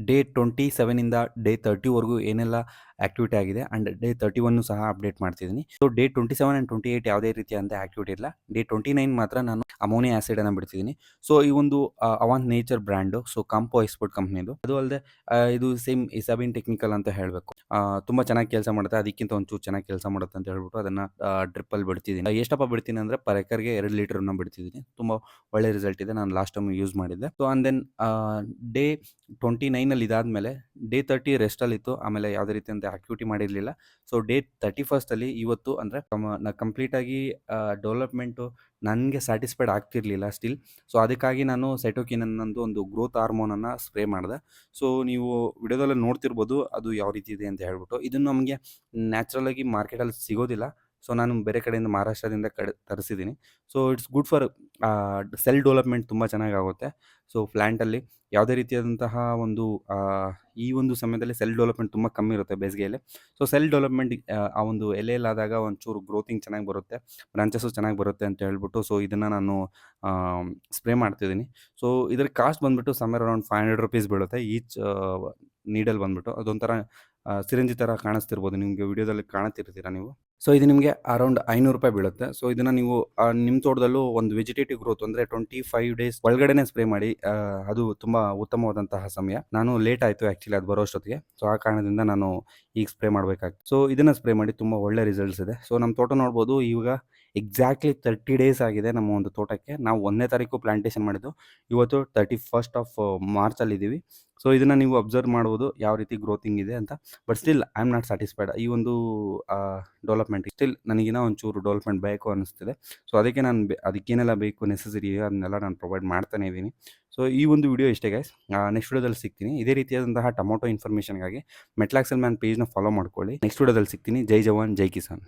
Day 27 ಇಂದ day 30ವರೆಗೂ ಏನೆಲ್ಲ activity ಆಗಿದೆ ಆ್ಯಂಡ್ ಡೇ 31 ಸಹ ಅಪ್ಡೇಟ್ ಮಾಡ್ತಿದ್ದೀನಿ. ಸೊ ಡೇ 27 ಆ್ಯಂಡ್ 28 ಯಾವುದೇ ರೀತಿಯಾದಂಥ ಆಕ್ಟಿವಿಟಿ ಇಲ್ಲ. ಡೇ 29 ಮಾತ್ರ ನಾನು ಅಮೋನಿಯಾ ಆ್ಯಸಿಡನ್ನು ಬಿಡ್ತಿದ್ದೀನಿ. ಸೊ ಈ ಒಂದು ಅವಾಂತ್ ನೇಚರ್ ಬ್ರ್ಯಾಂಡು, ಸೊ ಕಾಂಪೋ ಎಕ್ಸ್ಪೋರ್ಟ್ ಕಂಪ್ನಿದು. ಅದು ಅಲ್ಲದೆ ಇದು ಸೇಮ್ ಇಸಾಬಿನ್ ಟೆಕ್ನಿಕಲ್ ಅಂತ ಹೇಳಬೇಕು. ತುಂಬ ಚೆನ್ನಾಗಿ ಕೆಲಸ ಮಾಡುತ್ತೆ, ಅದಕ್ಕಿಂತ ಒಂಚೂರು ಚೆನ್ನಾಗಿ ಕೆಲಸ ಮಾಡುತ್ತೆ ಅಂತ ಹೇಳ್ಬಿಟ್ಟು ಅದನ್ನು ಡ್ರಿಪ್ಪಲ್ಲಿ ಬಿಡ್ತಿದ್ದೀನಿ. ಎಷ್ಟಪ್ಪ ಬಿಡ್ತೀನಿ ಅಂದರೆ ಪರ್ ಎಕರ್ಗೆ 2 ಲೀಟರನ್ನ ಬಿಡ್ತಿದ್ದೀನಿ. ತುಂಬ ಒಳ್ಳೆ ರಿಸಲ್ಟ್ ಇದೆ. ನಾನು ಲಾಸ್ಟ್ ಟೈಮ್ ಯೂಸ್ ಮಾಡಿದ್ದೆ. ಸೊ ಆ್ಯಂಡ್ ದೆನ್ ಡೇ 29 ಇದಾದಮೇಲೆ ಡೇ 30 ರೆಸ್ಟಲ್ಲಿತ್ತು. ಆಮೇಲೆ ಯಾವುದೇ ರೀತಿಯಂಥ ಆಕ್ಟಿವಿಟಿ ಮಾಡಿರಲಿಲ್ಲ. ಸೊ ಡೇ 31 ಇವತ್ತು ಅಂದರೆ ನಾ ಕಂಪ್ಲೀಟಾಗಿ ಡೆವಲಪ್ಮೆಂಟು ನನಗೆ ಸ್ಯಾಟಿಸ್ಫೈಡ್ ಆಗ್ತಿರಲಿಲ್ಲ ಸ್ಟಿಲ್. ಸೊ ಅದಕ್ಕಾಗಿ ನಾನು ಸೈಟೋಕಿನ್ ಅನ್ನೋದು ಒಂದು ಗ್ರೋತ್ ಹಾರ್ಮೋನನ್ನು ಸ್ಪ್ರೇ ಮಾಡಿದೆ. ಸೊ ನೀವು ವಿಡಿಯೋದಲ್ಲಿ ನೋಡ್ತಿರ್ಬೋದು ಅದು ಯಾವ ರೀತಿ ಇದೆ ಅಂತ ಹೇಳ್ಬಿಟ್ಟು. ಇದು ನಮಗೆ ನ್ಯಾಚುರಲಾಗಿ ಮಾರ್ಕೆಟಲ್ಲಿ ಸಿಗೋದಿಲ್ಲ. ಸೊ ನಾನು ಬೇರೆ ಕಡೆಯಿಂದ ಮಹಾರಾಷ್ಟ್ರದಿಂದ ತರಿಸಿದ್ದೀನಿ. So it's good for cell development ತುಂಬ ಚೆನ್ನಾಗಾಗುತ್ತೆ. ಸೊ ಪ್ಲ್ಯಾಂಟಲ್ಲಿ ಯಾವುದೇ ರೀತಿಯಾದಂತಹ ಒಂದು ಈ ಒಂದು ಸಮಯದಲ್ಲಿ ಸೆಲ್ ಡೆವಲಪ್ಮೆಂಟ್ ತುಂಬ ಕಮ್ಮಿ ಇರುತ್ತೆ ಬೇಸಿಗೆಯಲ್ಲಿ. ಸೊ ಸೆಲ್ ಡೆವಲಪ್ಮೆಂಟ್ ಆ ಒಂದು ಎಲೆಯಲ್ಲಾದಾಗ ಒಂಚೂರು ಗ್ರೋತಿಂಗ್ ಚೆನ್ನಾಗಿ ಬರುತ್ತೆ, ಬ್ರಾಂಚಸ್ಸು ಚೆನ್ನಾಗಿ ಬರುತ್ತೆ ಅಂತ ಹೇಳ್ಬಿಟ್ಟು ಸೊ ಇದನ್ನು ನಾನು ಸ್ಪ್ರೇ ಮಾಡ್ತಿದ್ದೀನಿ. ಸೊ ಇದ್ರ ಕಾಸ್ಟ್ ಬಂದುಬಿಟ್ಟು ಸಮ್ವೇರ್ ಅರೌಂಡ್ ₹500 ಬೀಳುತ್ತೆ ಈಚ್ ನೀಡಲ್ ಬಂದುಬಿಟ್ಟು. ಅದೊಂಥರ ಸಿರಿಂಜಿ ಥರ ಕಾಣಿಸ್ತಿರ್ಬೋದು, ನಿಮಗೆ ವಿಡಿಯೋದಲ್ಲಿ ಕಾಣುತ್ತಿರ್ತೀರ ನೀವು. ಸೊ ಇದು ನಿಮಗೆ ಅರೌಂಡ್ ₹500 ಬೀಳುತ್ತೆ. ಸೊ ಇದನ್ನು ನೀವು ನಿಮ್ಮ ತೋಟದಲ್ಲೂ ಒಂದು ವೆಜಿಟೇಟಿವ್ ಗ್ರೋತ್ ಅಂದರೆ 25 ಡೇಸ್ ಒಳಗಡೆನೇ ಸ್ಪ್ರೇ ಮಾಡಿ. ಅದು ತುಂಬ ಉತ್ತಮವಾದಂತಹ ಸಮಯ. ನಾನು ಲೇಟ್ ಆಯಿತು ಆ್ಯಕ್ಚುಲಿ ಅದು ಬರೋಷ್ಟೊತ್ತಿಗೆ. ಸೊ ಆ ಕಾರಣದಿಂದ ನಾನು ಈಗ ಸ್ಪ್ರೇ ಮಾಡಬೇಕಾಗ್ತದೆ. ಸೊ ಇದನ್ನು ಸ್ಪ್ರೇ ಮಾಡಿ ತುಂಬ ಒಳ್ಳೆ ರಿಸಲ್ಟ್ಸ್ ಇದೆ. ಸೊ ನಮ್ಮ ತೋಟ ನೋಡ್ಬೋದು, ಇವಾಗ ಎಕ್ಸಾಕ್ಟ್ಲಿ 30 ಡೇಸ್ ಆಗಿದೆ ನಮ್ಮ ಒಂದು ತೋಟಕ್ಕೆ. ನಾವು 1ನೇ ತಾರೀಕು ಪ್ಲಾಂಟೇಷನ್ ಮಾಡಿದ್ದು, ಇವತ್ತು 31st ಆಫ್ ಮಾರ್ಚಲ್ಲಿದ್ದೀವಿ. ಸೊ ಇದನ್ನು ನೀವು ಅಬ್ಸರ್ವ್ ಮಾಡ್ಬೋದು ಯಾವ ರೀತಿ ಗ್ರೋತಿಂಗ್ ಇದೆ ಅಂತ. But still I am not satisfied. ಈ ಒಂದು ಡೆವಲಪ್ಮೆಂಟ್ ಸ್ಟಿಲ್ ನನಗಿನ್ನ ಒಂಚೂರು ಡೆವಲಪ್ಮೆಂಟ್ ಬೇಕು ಅನ್ನಿಸ್ತಿದೆ. ಸೊ ಅದಕ್ಕೆ ನಾನು ಅದಕ್ಕೇನೆಲ್ಲ ಬೇಕು ನೆಸೆಸರಿ ಅದನ್ನೆಲ್ಲ ನಾನು ಪ್ರೊವೈಡ್ ಮಾಡ್ತಾನೇ ಇದ್ದೀನಿ. ಸೊ ಈ ಒಂದು ವಿಡಿಯೋ ಇಷ್ಟೇ ಗೈಸ್. ನೆಕ್ಸ್ಟ್ ವಿಡಿಯೋದಲ್ಲಿ ಸಿಗ್ತೀನಿ. ಇದೇ ರೀತಿಯಾದಂತಹ ಟೊಮೊಟೊ ಇನ್ಫಾರ್ಮೇಷನ್ಗಾಗಿ ಮೆಟ್ಲಾಕ್ಸೆಲ್ ಮ್ಯಾನ್ ಪೇಜ್ನ ಫಾಲೋ ಮಾಡ್ಕೊಳ್ಳಿ. ನೆಕ್ಸ್ಟ್ ವಿಡಿಯೋದಲ್ಲಿ ಸಿಗ್ತೀನಿ. ಜೈ ಜವಾನ್ ಜೈ ಕಿಸಾನ್.